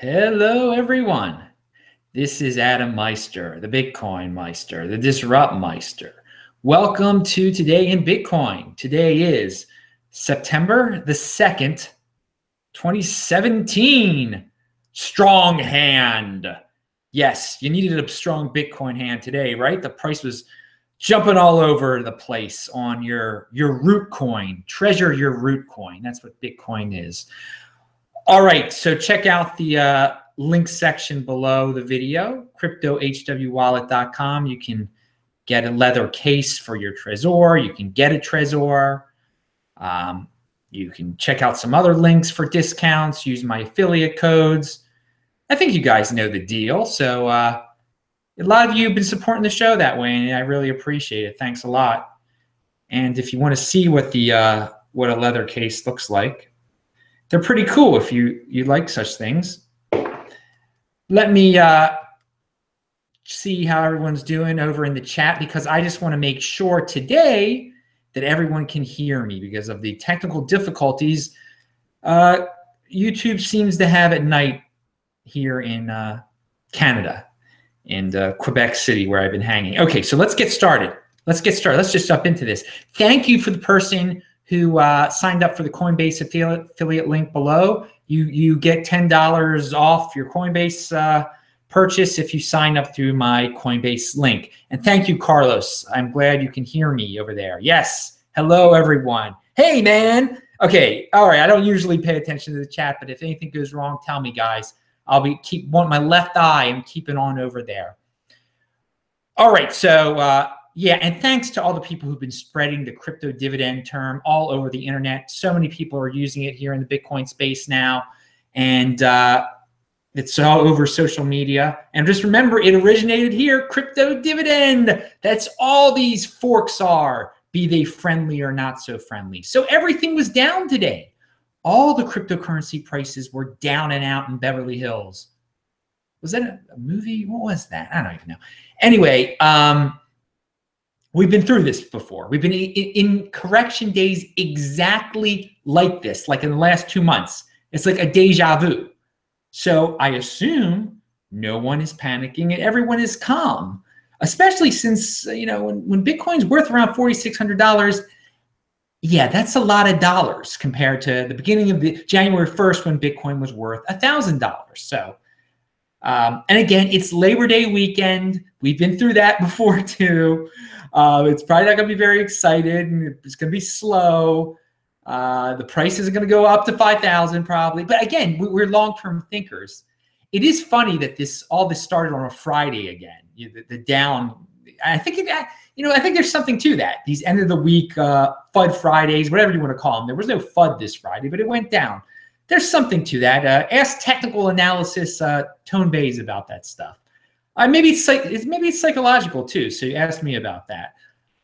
Hello, everyone. This is Adam Meister, the Bitcoin Meister, the Disrupt Meister. Welcome to Today in Bitcoin. Today is September the 2nd, 2017. Strong hand. Yes, you needed a strong Bitcoin hand today, right? The price was jumping all over the place on your root coin. Treasure your root coin. That's what Bitcoin is. All right, so check out the link section below the video, cryptohwwallet.com. You can get a leather case for your Trezor. You can get a Trezor. You can check out some other links for discounts. Use my affiliate codes. I think you guys know the deal. So a lot of you have been supporting the show that way, and I really appreciate it. Thanks a lot. And if you want to see what the what a leather case looks like, they're pretty cool if you like such things. Let me see how everyone's doing over in the chat, because I just want to make sure today that everyone can hear me because of the technical difficulties YouTube seems to have at night here in Canada, in Quebec City, where I've been hanging. Okay, so let's get started. Let's just jump into this. Thank you for the person who signed up for the Coinbase affiliate link below. You get $10 off your Coinbase purchase if you sign up through my Coinbase link. And thank you, Carlos. I'm glad you can hear me over there. Yes. Hello, everyone. Hey, man. Okay. All right. I don't usually pay attention to the chat, but if anything goes wrong, tell me, guys. I'll be my left eye and keep it on over there. All right. So yeah, and thanks to all the people who've been spreading the crypto dividend term all over the internet. So many people are using it here in the Bitcoin space now, and it's all over social media. And just remember, it originated here, crypto dividend. That's all these forks are, be they friendly or not so friendly. So everything was down today. All the cryptocurrency prices were down and out in Beverly Hills. Was that a movie? What was that? I don't even know. Anyway, we've been through this before. We've been in correction days exactly like this, like in the last 2 months. It's like a deja vu. So I assume no one is panicking and everyone is calm, especially since, you know, when Bitcoin's worth around $4,600, yeah, that's a lot of dollars compared to the beginning of the January 1st when Bitcoin was worth $1,000. So, and again, it's Labor Day weekend. We've been through that before too. It's probably not going to be very excited, and it's going to be slow. The price isn't going to go up to 5,000 probably. But again, we're long-term thinkers. It is funny that all this started on a Friday again. The down. I think I think there's something to that. These end of the week FUD Fridays, whatever you want to call them. There was no FUD this Friday, but it went down. There's something to that. Ask technical analysis Tone Bays about that stuff. Maybe it's psychological too. So you asked me about that,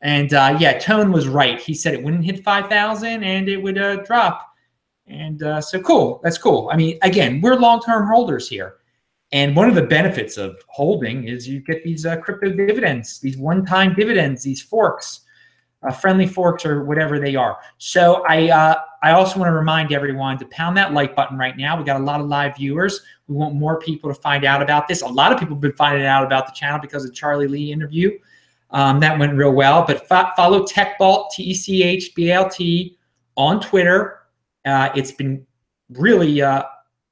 and yeah, Tone was right. He said it wouldn't hit 5,000 and it would drop, and so cool. That's cool. I mean, again, we're long-term holders here, and one of the benefits of holding is you get these crypto dividends, these one-time dividends, these forks, friendly forks or whatever they are. So I also want to remind everyone to pound that like button right now. We got a lot of live viewers. We want more people to find out about this. A lot of people have been finding out about the channel because of the Charlie Lee interview. That went real well. But follow TechBalt, TECHBALT, on Twitter. It's been really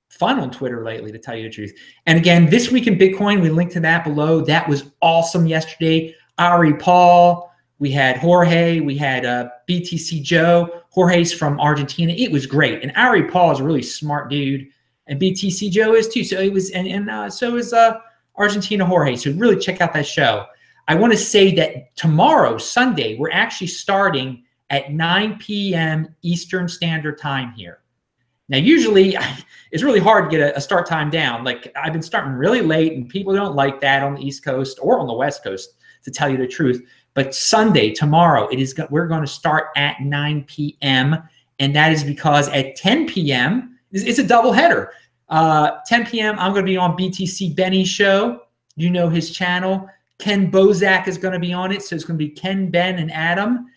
fun on Twitter lately, to tell you the truth. And again, This Week in Bitcoin, we linked to that below. That was awesome yesterday. Ari Paul, we had Jorge, we had BTC Joe. Jorge's from Argentina. It was great. And Ari Paul is a really smart dude. And BTC Joe is too. So it was, and so is Argentina Jorge. So really check out that show. I want to say that tomorrow, Sunday, we're actually starting at 9 p.m. Eastern Standard Time here. Now, usually it's really hard to get a start time down. Like, I've been starting really late, and people don't like that on the East Coast or on the West Coast, to tell you the truth. But Sunday, tomorrow, we're going to start at 9 p.m. And that is because at 10 p.m., it's a double header. 10 p.m., I'm going to be on BTC Benny's show. You know his channel. Ken Bozak is going to be on it. So it's going to be Ken, Ben, and Adam.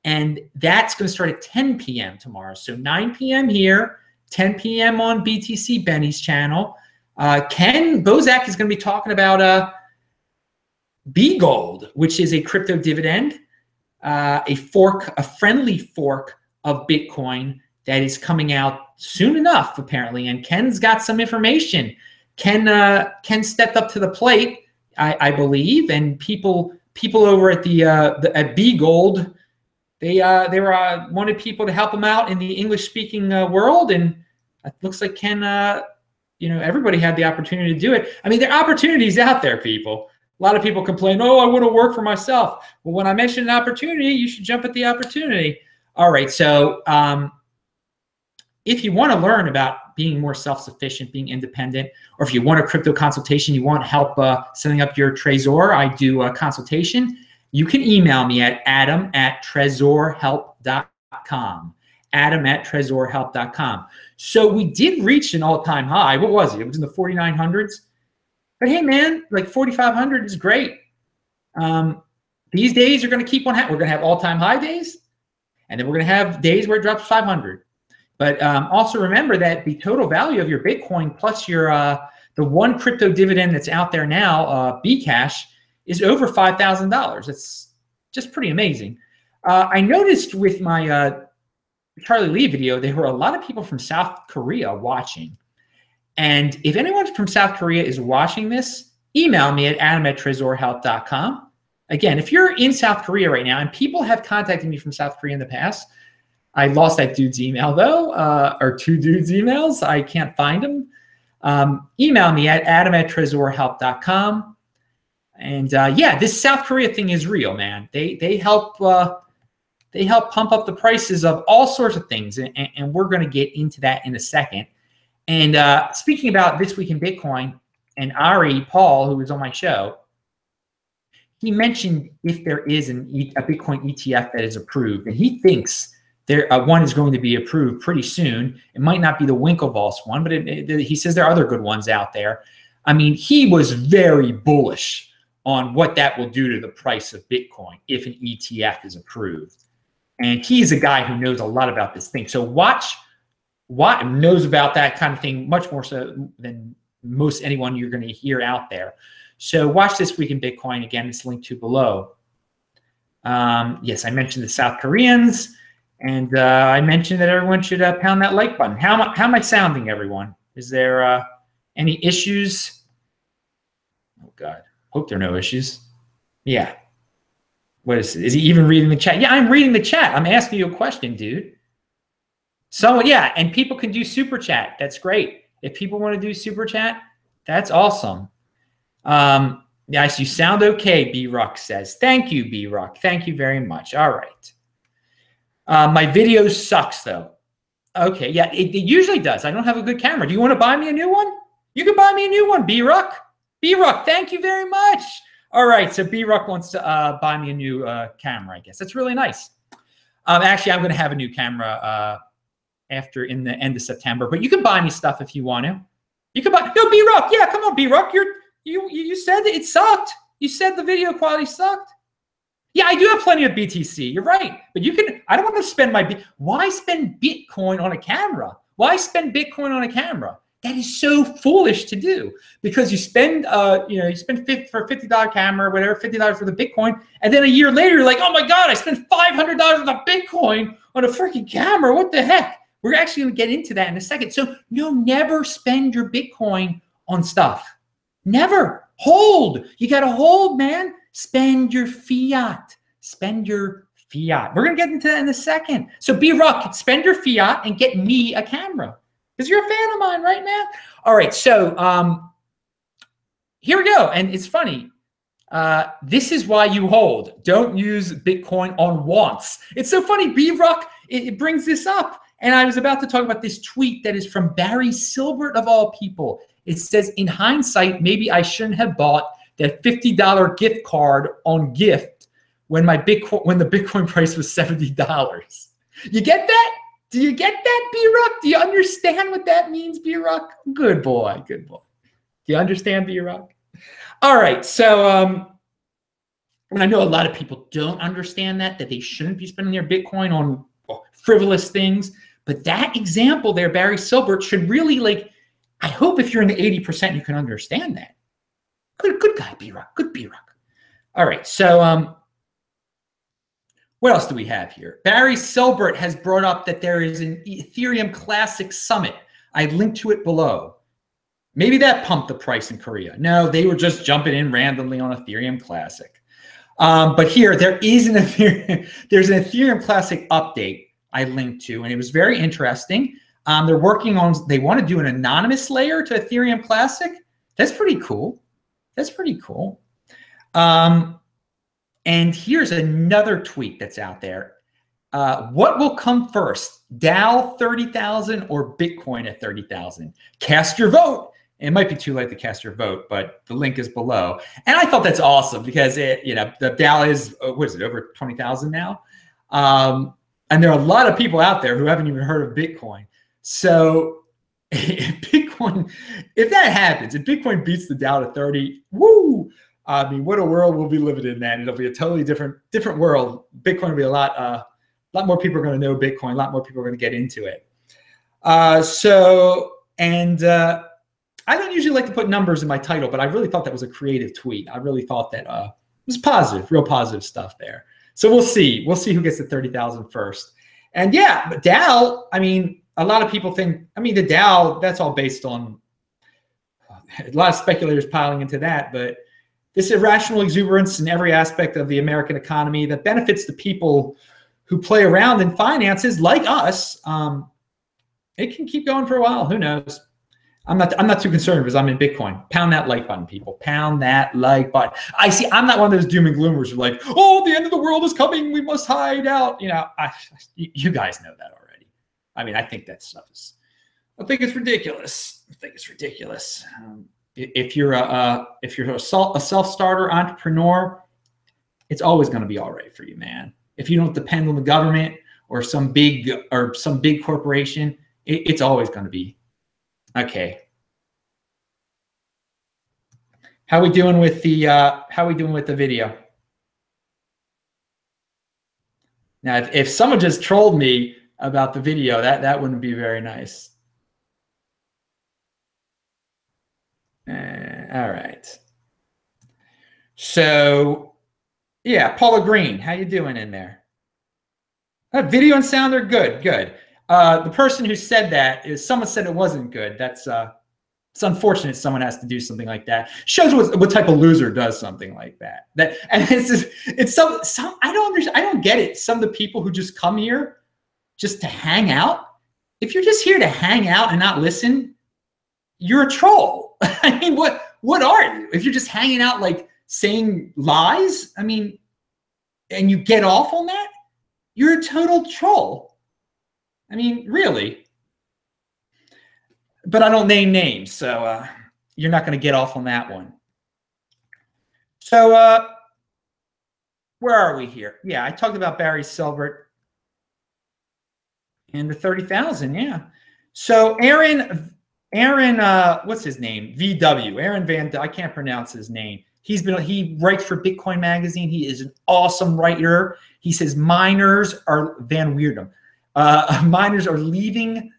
And that's going to start at 10 p.m. tomorrow. So 9 p.m. here, 10 p.m. on BTC Benny's channel. Ken Bozak is going to be talking about Bgold, which is a crypto dividend, a friendly fork of Bitcoin that is coming out soon enough, apparently. And Ken's got some information. Ken stepped up to the plate, I believe, and people over at at Bgold, they wanted people to help them out in the English-speaking world, and it looks like Ken, everybody had the opportunity to do it. I mean, there are opportunities out there, people. A lot of people complain, oh, I want to work for myself. Well, when I mention an opportunity, you should jump at the opportunity. All right, so if you want to learn about being more self-sufficient, being independent, or if you want a crypto consultation, you want help setting up your Trezor, I do a consultation. You can email me at adam@trezorhelp.com. adam@trezorhelp.com. So we did reach an all-time high. What was it? It was in the 4,900s. But hey, man, like 4,500 is great. These days are going to keep on happening. We're going to have all-time high days, and then we're going to have days where it drops 500. But also remember that the total value of your Bitcoin plus your the one crypto dividend that's out there now, Bcash, is over $5,000. It's just pretty amazing. I noticed with my Charlie Lee video, there were a lot of people from South Korea watching. And if anyone from South Korea is watching this, email me at adam@trezorhelp.com. Again, if you're in South Korea right now, and people have contacted me from South Korea in the past, I lost that dude's email though, or two dudes' emails. I can't find them. Email me at adam@trezorhelp.com. And yeah, this South Korea thing is real, man. They help pump up the prices of all sorts of things, and we're going to get into that in a second. And speaking about This Week in Bitcoin, and Ari Paul, who was on my show, he mentioned if there is a Bitcoin ETF that is approved, and he thinks one is going to be approved pretty soon. It might not be the Winklevoss one, but he says there are other good ones out there. I mean, he was very bullish on what that will do to the price of Bitcoin if an ETF is approved. And he's a guy who knows a lot about this thing. So knows about that kind of thing much more so than most anyone you're going to hear out there. So watch This Week in Bitcoin. Again, it's linked to below. Yes, I mentioned the South Koreans. And I mentioned that everyone should pound that like button. How am I sounding, everyone? Is there any issues? Oh, God. Hope there are no issues. Yeah. What is he even reading the chat? Yeah, I'm reading the chat. I'm asking you a question, dude. So, yeah, and people can do super chat. That's great. If people want to do super chat, that's awesome. Yes, you sound okay, B-Ruck says. Thank you, B-Ruck. Thank you very much. All right. My video sucks, though. Okay, yeah, it usually does. I don't have a good camera. Do you want to buy me a new one? You can buy me a new one, B-Ruck. B-Ruck, thank you very much. All right, so B-Ruck wants to buy me a new camera, I guess. That's really nice. Actually, I'm going to have a new camera in the end of September, but you can buy me stuff if you want to. You can buy. No, B-Ruck, yeah, come on, B-Ruck. You said it sucked. You said the video quality sucked. Yeah, I do have plenty of BTC. You're right. But you can, I don't want to spend why spend Bitcoin on a camera? Why spend Bitcoin on a camera? That is so foolish to do, because you spend, you spend for a $50 camera or whatever, $50 for the Bitcoin. And then a year later, you're like, oh my God, I spent $500 on the Bitcoin on a freaking camera. What the heck? We're actually going to get into that in a second. So no, never spend your Bitcoin on stuff. Never. Hold. You got to hold, man. Spend your fiat. Spend your fiat. We're going to get into that in a second. So B-Ruck, spend your fiat and get me a camera, because you're a fan of mine, right, man? All right, so here we go. And it's funny. This is why you hold. Don't use Bitcoin on wants. It's so funny. B-Ruck, it brings this up. And I was about to talk about this tweet that is from Barry Silbert, of all people. It says, in hindsight, maybe I shouldn't have bought that $50 gift card on gift when the Bitcoin price was $70. You get that? Do you get that, B-Ruck? Do you understand what that means, B-Ruck? Good boy, good boy. Do you understand, B-Ruck? All right, so and I know a lot of people don't understand that they shouldn't be spending their Bitcoin on frivolous things. But that example there, Barry Silbert, should really I hope if you're in the 80%, you can understand that. Good guy, B-Rock. Good B-Rock. All right, so what else do we have here? Barry Silbert has brought up that there is an Ethereum Classic Summit. I linked to it below. Maybe that pumped the price in Korea. No, they were just jumping in randomly on Ethereum Classic. But here, there's an Ethereum Classic update I linked to, and it was very interesting. They're working on, they want to do an anonymous layer to Ethereum Classic. That's pretty cool. That's pretty cool. And here's another tweet that's out there. What will come first, Dow 30,000 or Bitcoin at 30,000? Cast your vote. It might be too late to cast your vote, but the link is below. And I thought that's awesome because it, you know, the Dow is, what is it, over 20,000 now? And there are a lot of people out there who haven't even heard of Bitcoin. So if that happens, if Bitcoin beats the Dow to 30, woo! I mean, what a world we'll be living in, man. It'll be a totally different world. Bitcoin will be a lot more people are going to know Bitcoin. A lot more people are going to get into it. I don't usually like to put numbers in my title, but I really thought that was a creative tweet. I really thought that it was positive, real positive stuff there. So we'll see. We'll see who gets to 30,000 first. And yeah, but Dow, I mean, a lot of people think, I mean, the Dow, that's all based on a lot of speculators piling into that, but this irrational exuberance in every aspect of the American economy that benefits the people who play around in finances like us, it can keep going for a while. Who knows? I'm not too concerned because I'm in Bitcoin. Pound that like button, people. Pound that like button. I see. I'm not one of those doom and gloomers who are like, oh, the end of the world is coming. We must hide out. You know, you guys know that already. I mean, I think that stuff is. I think it's ridiculous. I think it's ridiculous. If you're a self-starter entrepreneur, it's always going to be all right for you, man. If you don't depend on the government or some big corporation, it's always going to be okay. How we doing with the video? Now, if someone just trolled me about the video, that wouldn't be very nice. All right. So, yeah, Paula Green, how you doing in there? Video and sound are good, good. The person who said that is someone said it wasn't good. That's it's unfortunate someone has to do something like that. Shows what type of loser does something like that. And it's some I don't understand. I don't get it. Some of the people who just come here just to hang out. If you're just here to hang out and not listen, you're a troll. I mean, what are you? If you're just hanging out like saying lies, I mean, and you get off on that, you're a total troll. I mean, really. But I don't name names, so you're not going to get off on that one. So where are we here? Yeah, I talked about Barry Silbert and the 30,000. Yeah. So Aaron, what's his name? VW. Aaron Van. I can't pronounce his name. He writes for Bitcoin Magazine. He is an awesome writer. He says miners are Van Weerdum. Miners are leaving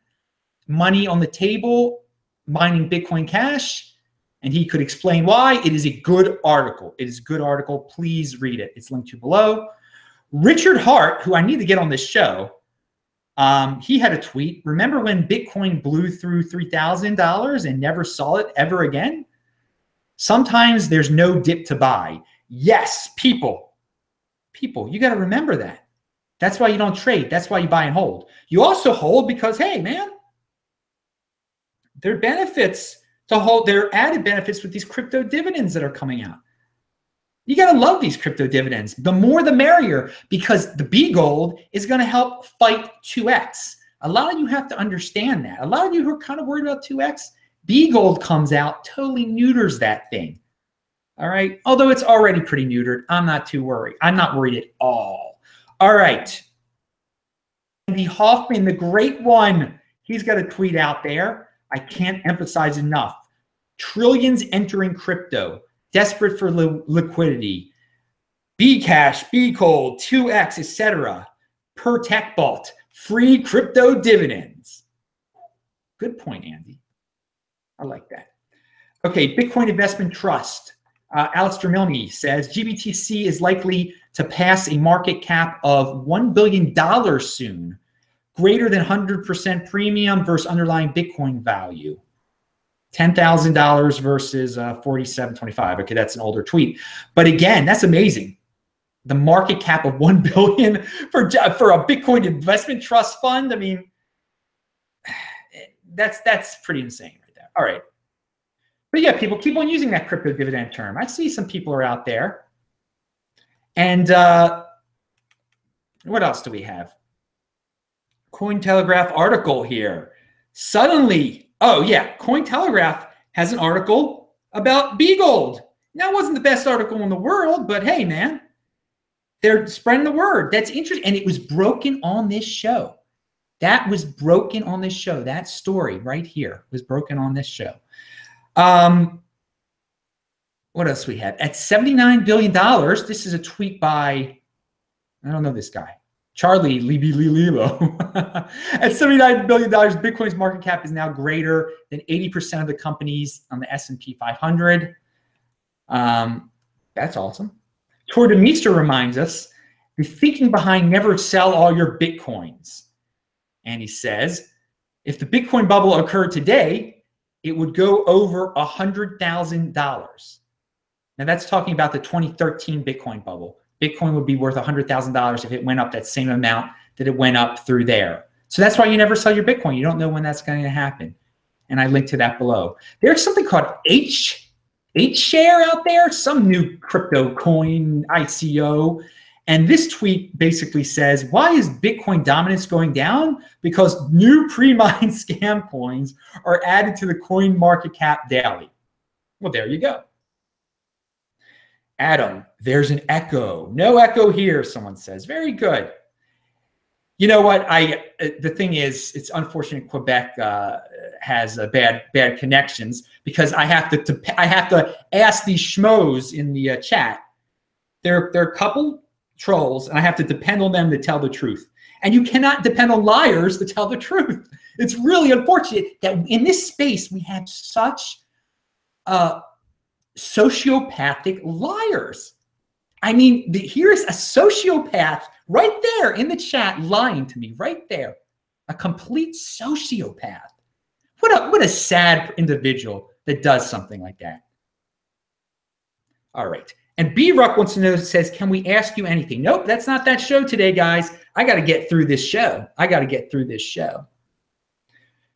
money on the table, mining Bitcoin Cash, and he could explain why. It is a good article. It is a good article. Please read it. It's linked to below. Richard Hart, who I need to get on this show, he had a tweet. Remember when Bitcoin blew through $3,000 and never saw it ever again? Sometimes there's no dip to buy. Yes, people, you got to remember that. That's why you don't trade. That's why you buy and hold. You also hold because, hey, man, there are benefits to hold. There are added benefits with these crypto dividends that are coming out. You got to love these crypto dividends. The more, the merrier, because the Bgold is going to help fight 2x. A lot of you have to understand that. A lot of you who are kind of worried about 2x, Bgold comes out, totally neuters that thing. All right. Although it's already pretty neutered, I'm not too worried. I'm not worried at all. All right. Andy Hoffman, the great one, he's got a tweet out there. I can't emphasize enough. Trillions entering crypto, desperate for liquidity. Bcash, Bgold, 2x, etc. Per tech vault, free crypto dividends. Good point, Andy. I like that. Okay, Bitcoin Investment Trust. Alistair Milne says GBTC is likely to pass a market cap of $1 billion soon, greater than 100% premium versus underlying Bitcoin value. $10,000 versus 47.25. Okay, that's an older tweet. But again, that's amazing. The market cap of $1 billion for a Bitcoin investment trust fund. I mean, that's pretty insane right there. All right. But yeah, people keep on using that crypto dividend term. I see some people are out there. And what else do we have? Cointelegraph article here. Suddenly, oh yeah, Cointelegraph has an article about Bgold. Now, it wasn't the best article in the world, but hey, man, they're spreading the word. That's interesting. And it was broken on this show. That was broken on this show. That story right here was broken on this show. What else we have? At $79 billion, this is a tweet by, I don't know this guy, Charlie Lilo. At $79 billion, Bitcoin's market cap is now greater than 80% of the companies on the S&P 500. That's awesome. Tor Demeester reminds us, the thinking behind never sell all your Bitcoins. And he says, if the Bitcoin bubble occurred today, it would go over $100,000. Now that's talking about the 2013 Bitcoin bubble. Bitcoin would be worth $100,000 if it went up that same amount that it went up through there. So that's why you never sell your Bitcoin. You don't know when that's going to happen. And I link to that below. There's something called Hshare out there, some new crypto coin ICO. And this tweet basically says, why is Bitcoin dominance going down? Because new pre-mined scam coins are added to the coin market cap daily. Well, there you go. Adam, there's an echo. No echo here, someone says. Very good. You know what? The thing is, it's unfortunate Quebec has bad connections because I have to ask these schmoes in the chat. They're a couple trolls, and I have to depend on them to tell the truth. And you cannot depend on liars to tell the truth. It's really unfortunate that in this space we have such sociopathic liars. I mean, here's a sociopath right there in the chat lying to me right there. A complete sociopath. What a sad individual that does something like that. All right. And B-Ruck wants to know, says, can we ask you anything? Nope, that's not that show today, guys. I got to get through this show.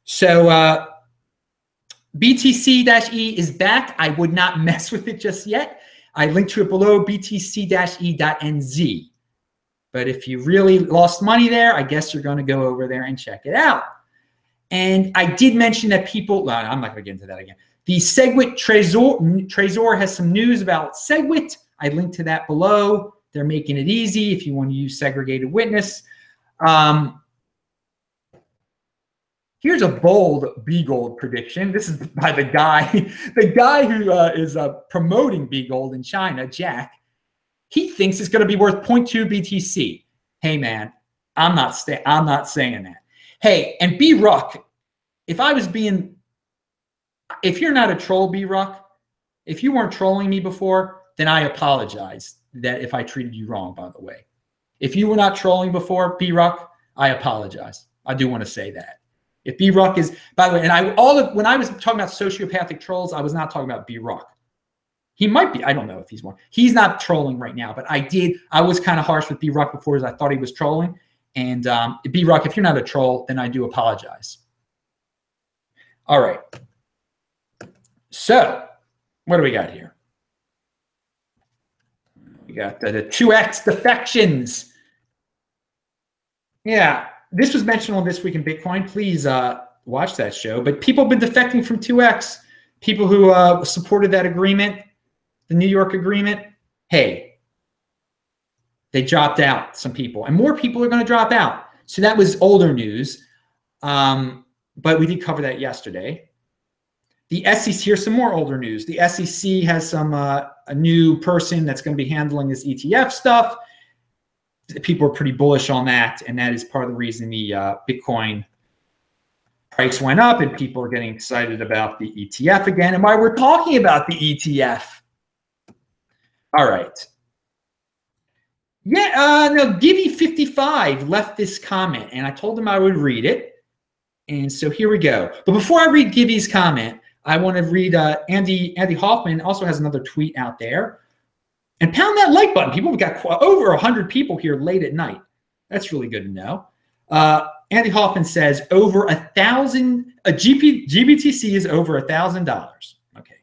So BTC-E is back. I would not mess with it just yet. I linked to it below, btc-e.nz. But if you really lost money there, I guess you're going to go over there and check it out. And I did mention that people, well, I'm not going to get into that again. The SegWit Trezor has some news about SegWit. I linked to that below. They're making it easy if you want to use segregated witness. Here's a bold Bgold prediction. This is by the guy who is promoting Bgold in China, Jack. He thinks it's going to be worth 0.2 BTC. Hey man, I'm not saying that. Hey, and B-Ruck, if you're not a troll, B-Ruck, if you weren't trolling me before, then I apologize that if I treated you wrong, by the way. If you were not trolling before, B-Ruck, I apologize. I do want to say that. If B-Ruck is, by the way, and when I was talking about sociopathic trolls, I was not talking about B-Ruck. He might be, I don't know if he's more. He's not trolling right now, but I was kind of harsh with B-Ruck before as I thought he was trolling. And B-Ruck, if you're not a troll, then I do apologize. All right. So what do we got here? We got the 2x defections. Yeah, this was mentioned on This Week in Bitcoin. Please watch that show. But people have been defecting from 2x. People who supported that agreement, the New York agreement, hey, they dropped out, some people. And more people are going to drop out. So that was older news. But we did cover that yesterday. The SEC, here's some more older news. The SEC has a new person that's going to be handling this ETF stuff. People are pretty bullish on that, and that is part of the reason the Bitcoin price went up and people are getting excited about the ETF again and why we're talking about the ETF. All right. Yeah, no, Gibby55 left this comment and I told him I would read it. And so here we go. But before I read Gibby's comment, I want to read Andy Hoffman also has another tweet out there. And pound that like button. People, we've got over 100 people here late at night. That's really good to know. Andy Hoffman says over 1,000, GBTC is over $1,000. Okay.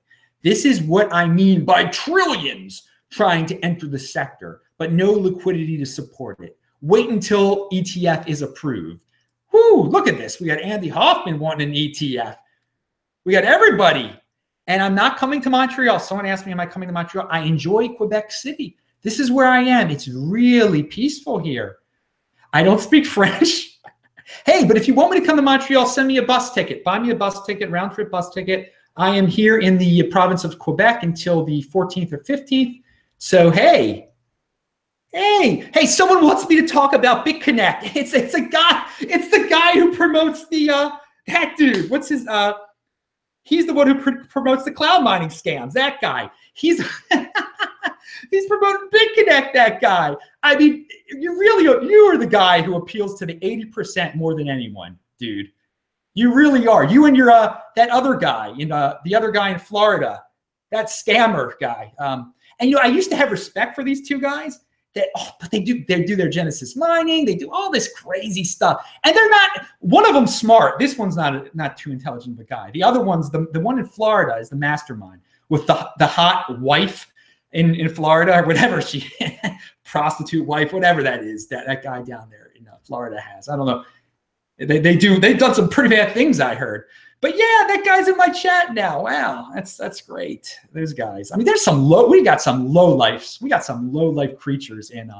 This is what I mean by trillions trying to enter the sector, but no liquidity to support it. Wait until ETF is approved. Whoo, look at this. We got Andy Hoffman wanting an ETF. We got everybody. And I'm not coming to Montreal. Someone asked me, am I coming to Montreal? I enjoy Quebec City. This is where I am. It's really peaceful here. I don't speak French. Hey, but if you want me to come to Montreal, send me a bus ticket. Buy me a bus ticket, round trip bus ticket. I am here in the province of Quebec until the 14th or 15th. So, hey, someone wants me to talk about BitConnect. It's the guy who promotes the, that dude, what's his, he's the one who promotes the cloud mining scams, that guy. He's promoting BitConnect, that guy. I mean, you are the guy who appeals to the 80% more than anyone, dude. You really are. You and your, that other guy, the other guy in Florida, that scammer guy. And I used to have respect for these two guys. But they do their Genesis mining. They do all this crazy stuff, and they're not. One of them's smart. This one's not too intelligent of a guy. The other one's the one in Florida is the mastermind with the hot wife in Florida or whatever she prostitute wife, whatever that is. That guy down there in Florida has. I don't know. They've done some pretty bad things, I heard. But yeah, that guy's in my chat now. Wow, that's great. Those guys. I mean, there's we got some low life creatures in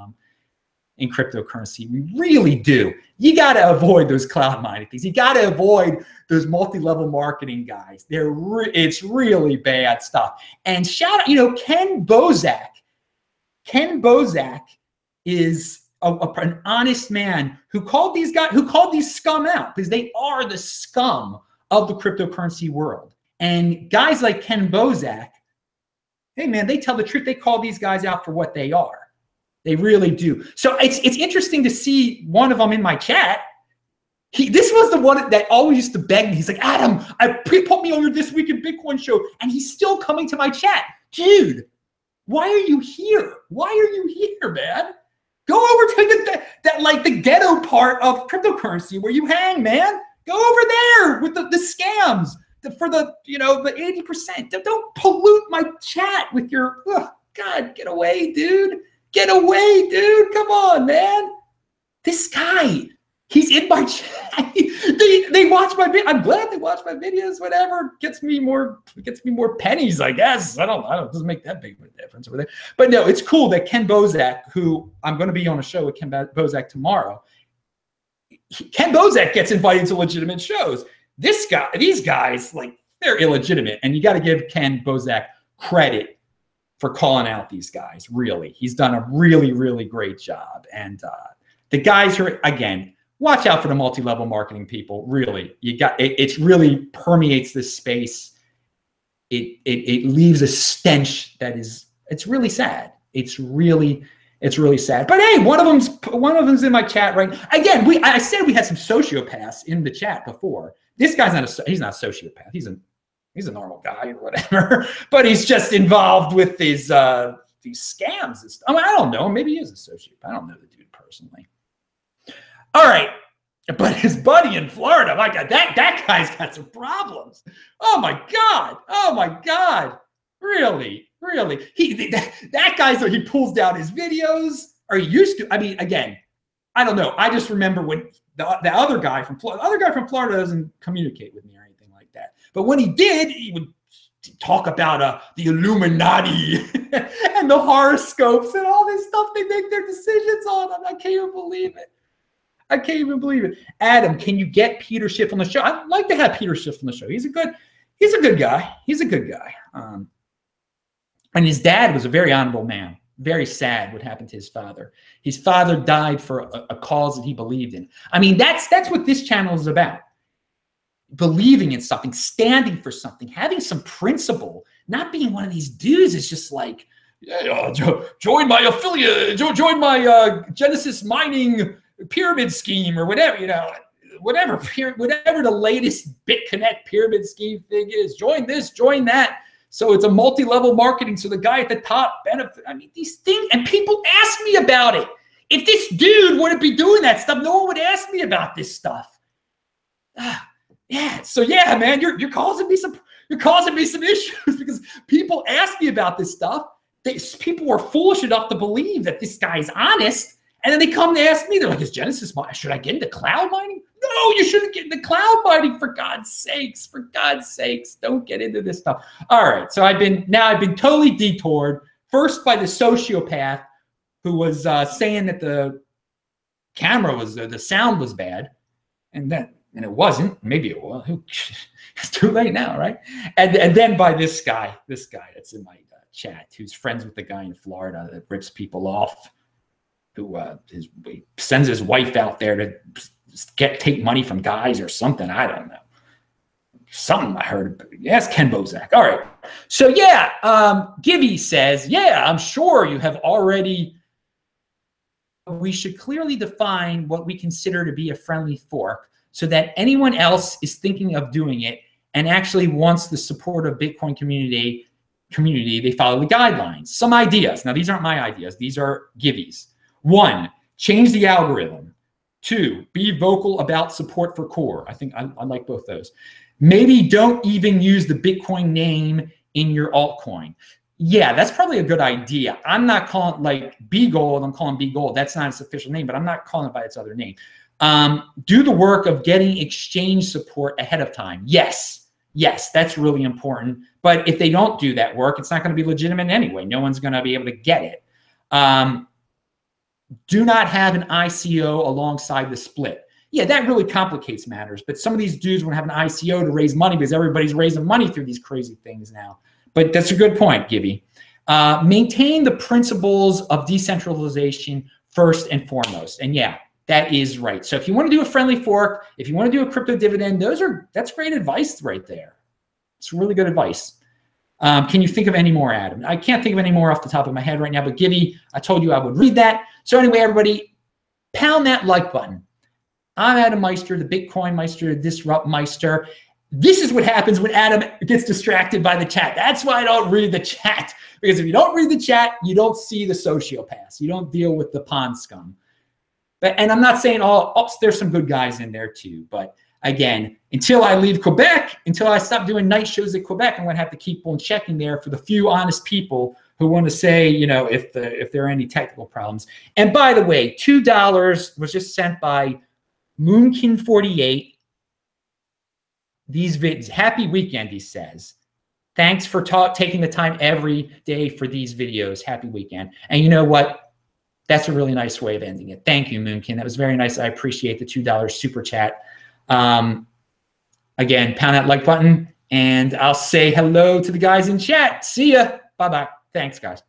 cryptocurrency. We really do. You got to avoid those cloud mining things. You got to avoid those multi-level marketing guys. It's really bad stuff. And shout out, Ken Bozak. Ken Bozak is an honest man who called these scum out because they are the scum of the cryptocurrency world. And guys like Ken Bozak, hey man, they tell the truth. They call these guys out for what they are. They really do. So it's interesting to see one of them in my chat. This was the one that always used to beg me. He's like, Adam, put me on your This Week in Bitcoin show. And he's still coming to my chat. Dude, why are you here? Why are you here, man? Go over to the ghetto part of cryptocurrency where you hang, man. Go over there with the scams for the 80%. Don't pollute my chat with your God. Get away, dude. Get away, dude. Come on, man. This guy, he's in my chat. They watch my video. I'm glad they watch my videos. Whatever gets me more pennies, I guess. I don't. It doesn't make that big of a difference over there. But no, it's cool that Ken Bozak, who I'm going to be on a show with Ken Bozak tomorrow. Ken Bozak gets invited to legitimate shows. These guys, they're illegitimate. And you got to give Ken Bozak credit for calling out these guys. Really, he's done a really, really great job. And the guys who are, again, watch out for the multi-level marketing people. Really, it really permeates this space. It leaves a stench it's really sad. It's really sad. But hey, one of them's in my chat right now. Again, I said we had some sociopaths in the chat before. This guy's he's not a sociopath. He's a normal guy or whatever. But he's just involved with these scams and stuff. I don't know. Maybe he is a sociopath. I don't know the dude personally. All right. But his buddy in Florida, my God, that guy's got some problems. Oh my God. Really? That guy's he pulls down his videos, or he used to. I mean, again, I don't know. I just remember when the other guy from Florida doesn't communicate with me or anything like that. But when he did, he would talk about the Illuminati and the horoscopes and all this stuff they make their decisions on. I can't even believe it. Adam, can you get Peter Schiff on the show? I'd like to have Peter Schiff on the show. He's a good guy. And his dad was a very honorable man. Very sad what happened to his father. His father died for a cause that he believed in. I mean, that's what this channel is about. believing in something, standing for something, having some principle, not being one of these dudes is just like, yeah, join my affiliate, join my Genesis mining pyramid scheme or whatever, you know, whatever the latest BitConnect pyramid scheme thing is. Join this, join that. So it's a multi-level marketing. So the guy at the top benefit. I mean, these things, and people ask me about it. If this dude wouldn't be doing that stuff, no one would ask me about this stuff. Yeah. So yeah, man, you're causing me some issues because people ask me about this stuff. People were foolish enough to believe that this guy's honest, and then they come to ask me. They're like, "Is Genesis mining? Should I get into cloud mining?" No, you shouldn't get into cloud mining. For God's sakes, don't get into this stuff. All right, so I've been totally detoured. First by the sociopath who was saying that the camera was the sound was bad, and it wasn't. Maybe it was. It's too late now, right? And then by this guy that's in my chat, who's friends with the guy in Florida that rips people off, who he sends his wife out there to take money from guys or something. I don't know. Something I heard. Yes, Ken Bozak. All right. So yeah, Givey says, yeah, I'm sure you have already. We should clearly define what we consider to be a friendly fork so that anyone else is thinking of doing it and actually wants the support of Bitcoin community, they follow the guidelines. Some ideas. Now, these aren't my ideas. These are Givey's. 1, change the algorithm. 2, be vocal about support for core. I think I like both those. Maybe don't even use the Bitcoin name in your altcoin. Yeah, that's probably a good idea. I'm not calling like Bgold. I'm calling Bgold. That's not its official name, but I'm not calling it by its other name. Do the work of getting exchange support ahead of time. Yes, that's really important. But if they don't do that work, it's not going to be legitimate anyway. No one's going to be able to get it. Do not have an ICO alongside the split. Yeah, that really complicates matters. But some of these dudes want to have an ICO to raise money because everybody's raising money through these crazy things now. But that's a good point, Gibby. Maintain the principles of decentralization first and foremost. And yeah, that is right. So if you want to do a friendly fork, if you want to do a crypto dividend, that's great advice right there. It's really good advice. Can you think of any more, Adam? I can't think of any more off the top of my head right now, but Gibby, I told you I would read that. So anyway, everybody, pound that like button. I'm Adam Meister, the Bitcoin Meister, the Disrupt Meister. This is what happens when Adam gets distracted by the chat. That's why I don't read the chat. Because if you don't read the chat, you don't see the sociopaths. You don't deal with the pond scum. And I'm not saying, there's some good guys in there too. But again, until I leave Quebec, until I stop doing night shows at Quebec, I'm going to have to keep on checking there for the few honest people who want to say, if there are any technical problems. And by the way, $2 was just sent by Moonkin48. These vids, happy weekend, he says. Thanks for taking the time every day for these videos. Happy weekend. And you know what? That's a really nice way of ending it. Thank you, Moonkin. That was very nice. I appreciate the $2 super chat. Again, pound that like button, and I'll say hello to the guys in chat. See ya. Bye-bye. Thanks, guys.